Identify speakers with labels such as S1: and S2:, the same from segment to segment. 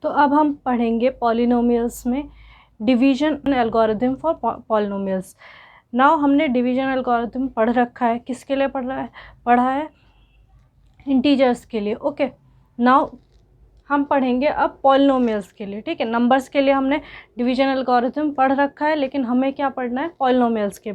S1: तो अब हम पढ़ेंगे पॉलिनोमियल्स में division algorithm for polynomials. Now हमने डिवीजन एल्गोरिथम पढ़ रखा है, किसके लिए पढ़ा है इंटीजर्स के लिए। ओके, नाउ हम पढ़ेंगे अब पॉलिनोमियल्स के लिए। ठीक है, नंबर्स के लिए हमने डिवीजन एल्गोरिथम पढ़ रखा है, लेकिन हमें क्या पढ़ना है, पॉलिनोमियल्स के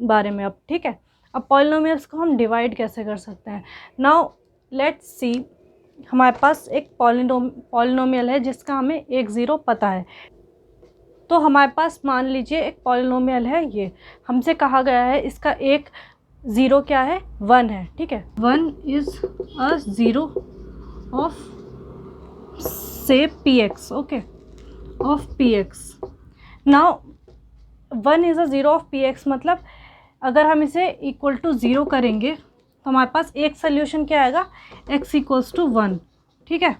S1: बारे में अब। ठीक है, अब पॉलिनोमियल्स को हम डिवाइड कैसे कर सकते हैं। नाउ लेट्स सी, हमारे पास एक पॉलिनोमियल है जिसका हमें 1 0 पता है। तो हमारे पास मान लीजिए एक पॉलिनोमियल है, ये हमसे कहा गया है इसका एक ज़ीरो क्या है, 1 है। ठीक है, 1 इज़ अ ज़ीरो ऑफ से px। Okay, of px। Now 1 is a zero of px मतलब अगर हम इसे इक्वल टू 0 करेंगे तो हमारे पास एक सोल्यूशन क्या आएगा, x इक्वल्स टू 1। ठीक है,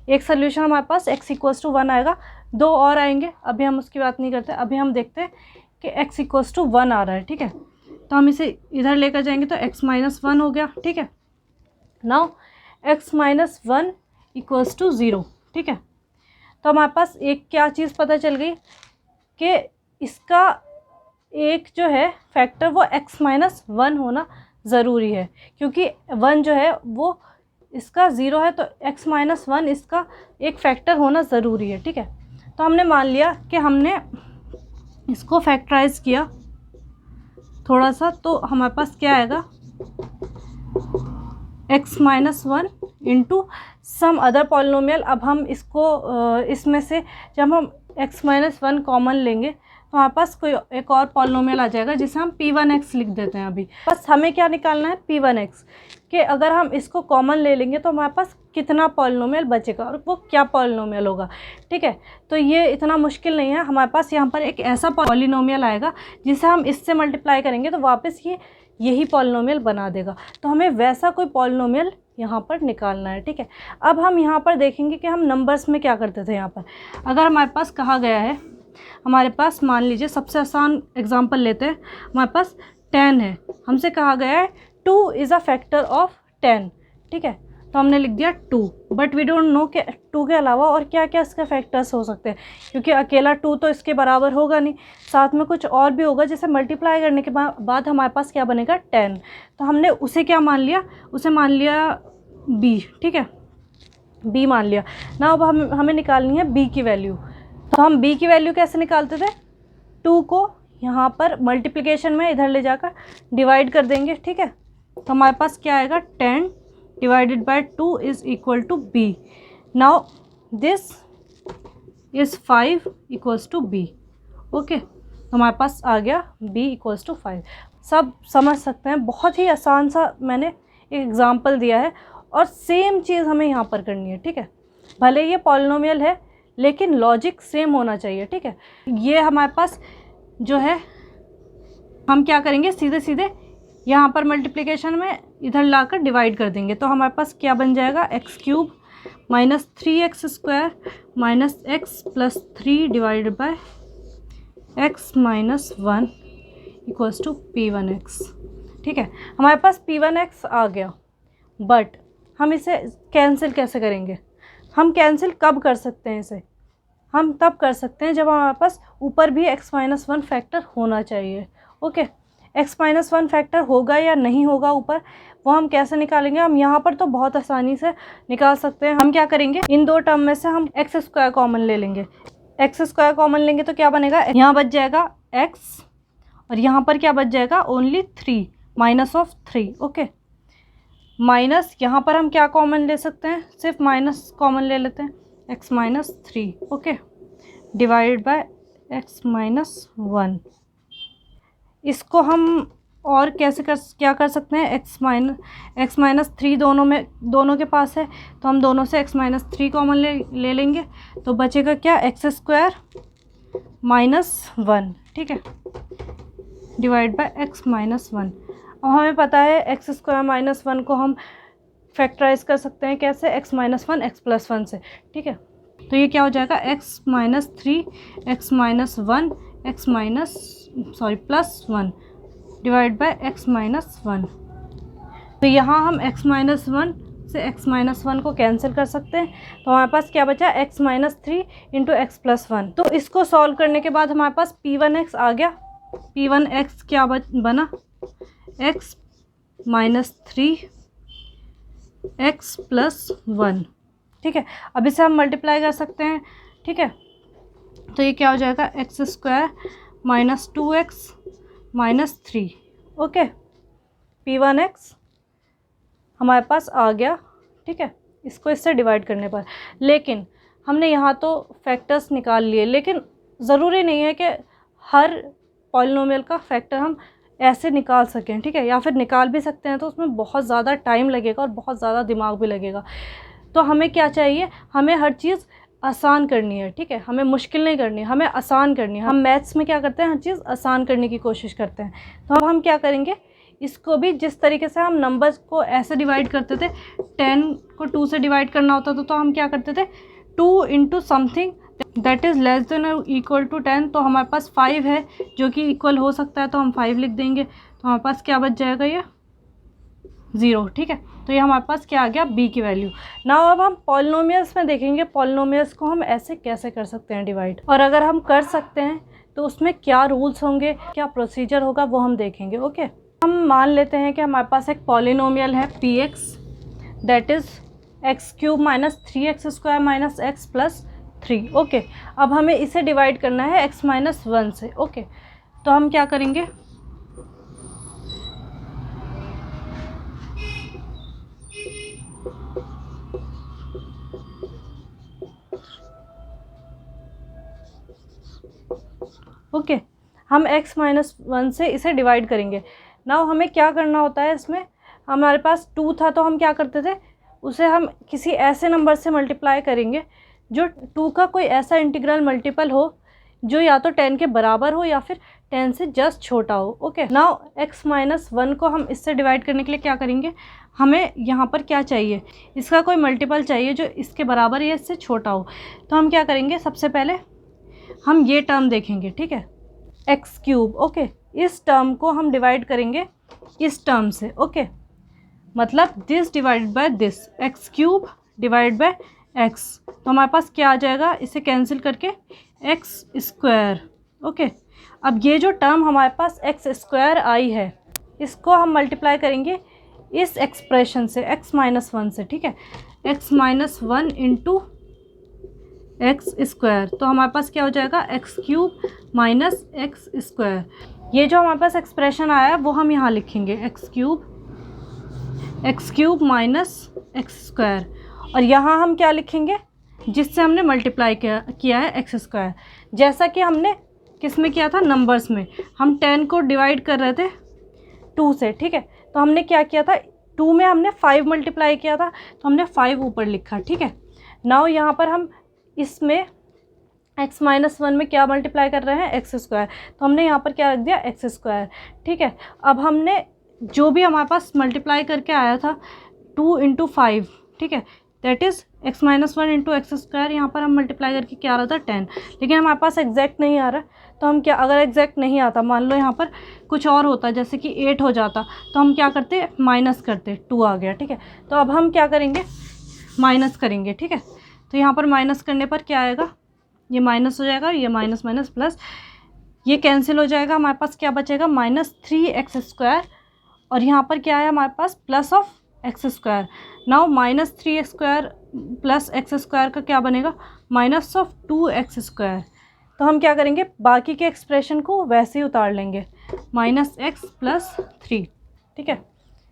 S1: एक सोल्यूशन हमारे पास x इक्वल्स टू 1 आएगा। दो और आएंगे, अभी हम उसकी बात नहीं करते, अभी हम देखते हैं कि x इक्वल्स टू 1 आ रहा है। ठीक है, तो हम इसे इधर लेकर जाएंगे तो x माइनस 1 हो गया। ठीक है, now x minus 1 equals to 0। ठीक है, तो हमारे पास एक क्या चीज़ पता चल गई कि इसका एक जो है फैक्टर वो x माइनस 1 होना ज़रूरी है, क्योंकि 1 जो है वो इसका 0 है, तो x माइनस 1 इसका एक फैक्टर होना ज़रूरी है। ठीक है, तो हमने मान लिया कि हमने इसको फैक्टराइज किया थोड़ा सा, तो हमारे पास क्या आएगा, x minus 1 into some other polynomial. अब हम इसको इसमें से जब हम x माइनस 1 कॉमन लेंगे तो हमारे पास कोई एक और पॉलिनोमियल आ जाएगा जिसे हम p1x लिख देते हैं। अभी बस हमें क्या निकालना है, p1x, कि अगर हम इसको कॉमन ले लेंगे तो हमारे पास कितना पॉलिनोमियल बचेगा और वो क्या पॉलिनोमियल होगा। ठीक है, तो ये इतना मुश्किल नहीं है, हमारे पास यहाँ पर एक ऐसा पॉलिनोमियल आएगा जिसे हम इससे मल्टीप्लाई करेंगे तो वापस ये यही पॉलिनोमियल बना देगा। तो हमें वैसा कोई पॉलिनोमियल यहाँ पर निकालना है। ठीक है, अब हम यहाँ पर देखेंगे कि हम नंबर्स में क्या करते थे। यहाँ पर अगर हमारे पास कहा गया है, हमारे पास मान लीजिए सबसे आसान एग्जांपल लेते हैं, हमारे पास 10 है, हमसे कहा गया है 2 इज़ अ फैक्टर ऑफ 10। ठीक है, तो हमने लिख दिया 2, बट वी डोंट नो कि 2 के अलावा और क्या क्या इसके फैक्टर्स हो सकते हैं, क्योंकि अकेला 2 तो इसके बराबर होगा नहीं, साथ में कुछ और भी होगा जिसे मल्टीप्लाई करने के बाद हमारे पास क्या बनेगा, 10। तो हमने उसे क्या मान लिया, उसे मान लिया b। ठीक है, b मान लिया ना। अब हमें निकालनी है b की वैल्यू। तो हम b की वैल्यू कैसे निकालते थे, 2 को यहाँ पर मल्टीप्लिकेशन में इधर ले जाकर डिवाइड कर देंगे। ठीक है, तो हमारे पास क्या आएगा, 10 divided by 2 is equal to b। Now this is 5 equals to b। Okay, तो हमारे पास आ गया b इक्वल्स टू 5। सब समझ सकते हैं, बहुत ही आसान सा मैंने एक एग्जांपल दिया है और सेम चीज़ हमें यहाँ पर करनी है। ठीक है, भले ये पॉलिनोमियल है लेकिन लॉजिक सेम होना चाहिए। ठीक है, ये हमारे पास जो है हम क्या करेंगे, सीधे सीधे यहाँ पर मल्टीप्लिकेशन में इधर लाकर डिवाइड कर देंगे। तो हमारे पास क्या बन जाएगा, x³ minus 3x² minus x plus 3 divided by x minus 1 equals to p1x। ठीक है, हमारे पास p1x आ गया, बट हम इसे कैंसिल कैसे करेंगे। हम कैंसिल कब कर सकते हैं इसे, हम तब कर सकते हैं जब हमारे पास ऊपर भी x माइनस 1 फैक्टर होना चाहिए। ओके, x माइनस 1 फैक्टर होगा या नहीं होगा ऊपर, वो हम कैसे निकालेंगे। हम यहाँ पर तो बहुत आसानी से निकाल सकते हैं। हम क्या करेंगे, इन दो टर्म में से हम x² कॉमन ले लेंगे। x² कॉमन लेंगे तो क्या बनेगा, यहाँ बच जाएगा x और यहाँ पर क्या बच जाएगा, only 3 minus of 3। Okay, minus यहाँ पर हम क्या कॉमन ले सकते हैं, सिर्फ माइनस कॉमन ले लेते हैं, x minus 3। Okay, divide by x minus 1। इसको हम और कैसे क्या कर सकते हैं, x माइनस 3 दोनों के पास है, तो हम दोनों से x माइनस 3 कॉमन ले लेंगे, तो बचेगा क्या, x² माइनस 1। ठीक है, डिवाइड बाय x माइनस 1। और हमें पता है x² माइनस 1 को हम फैक्टराइज कर सकते हैं कैसे, x माइनस 1 x प्लस 1 से। ठीक है, तो ये क्या हो जाएगा, x minus 3 x minus 1 plus 1 divide by x minus 1। तो यहाँ हम x माइनस 1 से x-1 को कैंसिल कर सकते हैं, तो हमारे पास क्या बचा, x-3 इंटू x+1। तो इसको सॉल्व करने के बाद हमारे पास P1x आ गया। P1x क्या बना, x-3 x+1। ठीक है, अब इसे हम मल्टीप्लाई कर सकते हैं। ठीक है, तो ये क्या हो जाएगा, x² - 2x - 3। ओके, P1x हमारे पास आ गया। ठीक है, इसको इससे डिवाइड करने पर, लेकिन हमने यहाँ तो फैक्टर्स निकाल लिए, लेकिन ज़रूरी नहीं है कि हर पॉलिनोमियल का फैक्टर हम ऐसे निकाल सकें। ठीक है, या फिर निकाल भी सकते हैं तो उसमें बहुत ज़्यादा टाइम लगेगा और बहुत ज़्यादा दिमाग भी लगेगा। तो हमें क्या चाहिए, हमें हर चीज़ आसान करनी है। ठीक है, हमें मुश्किल नहीं करनी, हमें आसान करनी है। हम मैथ्स में क्या करते हैं, हर चीज़ आसान करने की कोशिश करते हैं। तो अब हम क्या करेंगे, इसको भी जिस तरीके से हम नंबर्स को ऐसे डिवाइड करते थे, 10 को 2 से डिवाइड करना होता था, तो हम क्या करते थे, 2 into something that is less than और इक्वल टू 10। तो हमारे पास 5 है जो कि इक्वल हो सकता है, तो हम 5 लिख देंगे। तो हमारे पास क्या बच जाएगा, ये 0। ठीक है, तो ये हमारे पास क्या आ गया, b की वैल्यू। नाउ अब हम पॉलिनोमियल्स में देखेंगे, पॉलिनोमियल्स को हम ऐसे कैसे कर सकते हैं डिवाइड, और अगर हम कर सकते हैं तो उसमें क्या रूल्स होंगे, क्या प्रोसीजर होगा, वो हम देखेंगे। ओके, हम मान लेते हैं कि हमारे पास एक पॉलिनोमियल है px that is x³ - 3x² - x+3। Okay, अब हमें इसे डिवाइड करना है x-1 से। ओके, तो हम क्या करेंगे, ओके, हम x-1 से इसे डिवाइड करेंगे। नाउ हमें क्या करना होता है, इसमें हमारे पास 2 था, तो हम क्या करते थे, उसे हम किसी ऐसे नंबर से मल्टीप्लाई करेंगे जो 2 का कोई ऐसा इंटीग्रल मल्टीपल हो जो या तो 10 के बराबर हो या फिर 10 से जस्ट छोटा हो। ओके, नाउ x-1 को हम इससे डिवाइड करने के लिए क्या करेंगे, हमें यहाँ पर क्या चाहिए, इसका कोई मल्टीपल चाहिए जो इसके बराबर या इससे छोटा हो। तो हम क्या करेंगे, सबसे पहले हम ये टर्म देखेंगे। ठीक है, x³। ओके, इस टर्म को हम डिवाइड करेंगे इस टर्म से। ओके, मतलब this divided by this, x³ divide by x। तो हमारे पास क्या आ जाएगा, इसे कैंसिल करके x²। ओके, अब ये जो टर्म हमारे पास x² आई है, इसको हम मल्टीप्लाई करेंगे इस एक्सप्रेशन से, x-1 से। ठीक है, x-1 इंटू x²। तो हमारे पास क्या हो जाएगा, x³ - x²। ये जो हमारे पास एक्सप्रेशन आया है वो हम यहाँ लिखेंगे, x³ - x²। और यहाँ हम क्या लिखेंगे, जिससे हमने मल्टीप्लाई किया है x²। जैसा कि हमने किस में किया था, नंबर्स में। हम 10 को डिवाइड कर रहे थे 2 से। ठीक है, तो हमने क्या किया था, 2 में हमने 5 मल्टीप्लाई किया था, तो हमने 5 ऊपर लिखा। ठीक है, नाउ यहाँ पर हम इसमें x-1 में क्या मल्टीप्लाई कर रहे हैं, x²। तो हमने यहाँ पर क्या रख दिया, x²। ठीक है, अब हमने जो भी हमारे पास मल्टीप्लाई करके आया था 2 इंटू 5, ठीक है, that is x-1 into x²। यहाँ पर हम मल्टीप्लाई करके क्या आ रहा था, 10। लेकिन हमारे पास एग्जैक्ट नहीं आ रहा, तो हम क्या, अगर एग्जैक्ट नहीं आता, मान लो यहाँ पर कुछ और होता, जैसे कि 8 हो जाता, तो हम क्या करते, माइनस करते, 2 आ गया। ठीक है, तो अब हम क्या करेंगे, माइनस करेंगे। ठीक है, तो यहाँ पर माइनस करने पर क्या आएगा, ये माइनस हो जाएगा, ये माइनस माइनस प्लस, ये कैंसिल हो जाएगा। हमारे पास क्या बचेगा, -3x²। और यहाँ पर क्या है हमारे पास, plus of x²। Now -3x² plus x² का क्या बनेगा, -2x²। तो हम क्या करेंगे, बाकी के एक्सप्रेशन को वैसे ही उतार लेंगे, -x + 3। ठीक है,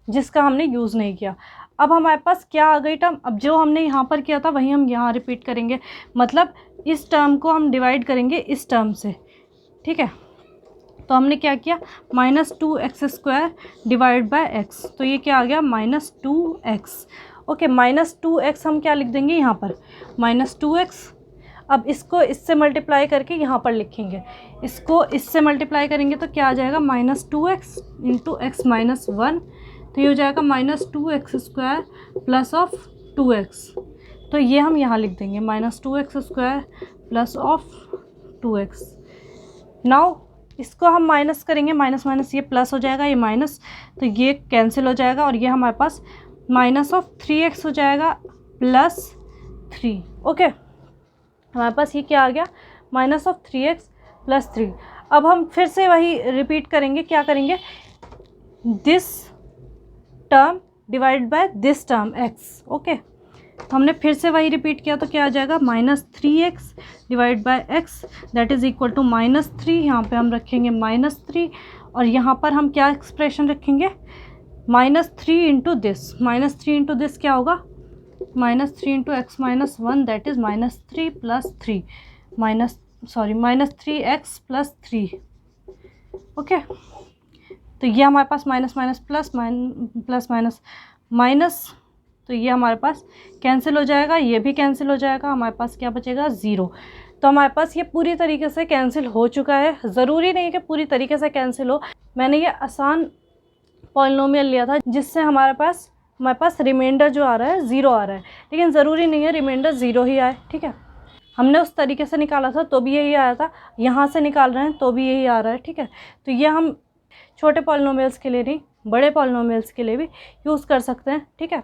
S1: जिसका हमने यूज़ नहीं किया। अब हमारे पास क्या आ गई टर्म, अब जो हमने यहाँ पर किया था वही हम यहाँ रिपीट करेंगे, मतलब इस टर्म को हम डिवाइड करेंगे इस टर्म से। ठीक है, तो हमने क्या किया, -2x² डिवाइड बाय x। तो ये क्या आ गया, -2x। ओके, -2x हम क्या लिख देंगे यहाँ पर, -2x। अब इसको इससे मल्टीप्लाई करके यहाँ पर लिखेंगे, इसको इससे मल्टीप्लाई करेंगे तो क्या आ जाएगा, -2x इंटू x-1। तो ये हो जाएगा -2x² प्लस ऑफ 2x। तो ये हम यहाँ लिख देंगे, -2x² plus of 2x। Now इसको हम माइनस करेंगे, माइनस माइनस ये प्लस हो जाएगा, ये माइनस, तो ये कैंसिल हो जाएगा और ये हमारे पास माइनस ऑफ 3x हो जाएगा प्लस 3। ओके, हमारे पास ये क्या आ गया, माइनस ऑफ 3x प्लस 3। अब हम फिर से वही रिपीट करेंगे, क्या करेंगे, this term divide by this term x। Okay, तो हमने फिर से वही रिपीट किया तो क्या आ जाएगा, -3x divide by x that is equal to -3। यहाँ पे हम रखेंगे -3 और यहाँ पर हम क्या एक्सप्रेशन रखेंगे, -3 इंटू दिस। -3 इंटू दिस क्या होगा, -3 into x minus 1 that is -3 plus 3 -3x plus 3। Okay, तो ये हमारे पास minus minus plus plus minus minus, तो ये हमारे पास कैंसिल हो जाएगा, ये भी कैंसिल हो जाएगा, हमारे पास क्या बचेगा, 0। तो हमारे पास ये पूरी तरीके से कैंसिल हो चुका है। ज़रूरी नहीं कि पूरी तरीके से कैंसिल हो, मैंने ये आसान पॉलिनोमियल लिया था जिससे हमारे पास रिमाइंडर जो आ रहा है 0 आ रहा है, लेकिन ज़रूरी नहीं है रिमाइंडर 0 ही आए। ठीक है, हमने उस तरीके से निकाला था तो भी यही आया था, यहाँ से निकाल रहे हैं तो भी यही आ रहा है। ठीक है, तो ये हम छोटे पॉलिनोमियल्स के लिए नहीं, बड़े पॉलिनोमियल्स के लिए भी यूज़ कर सकते हैं। ठीक है।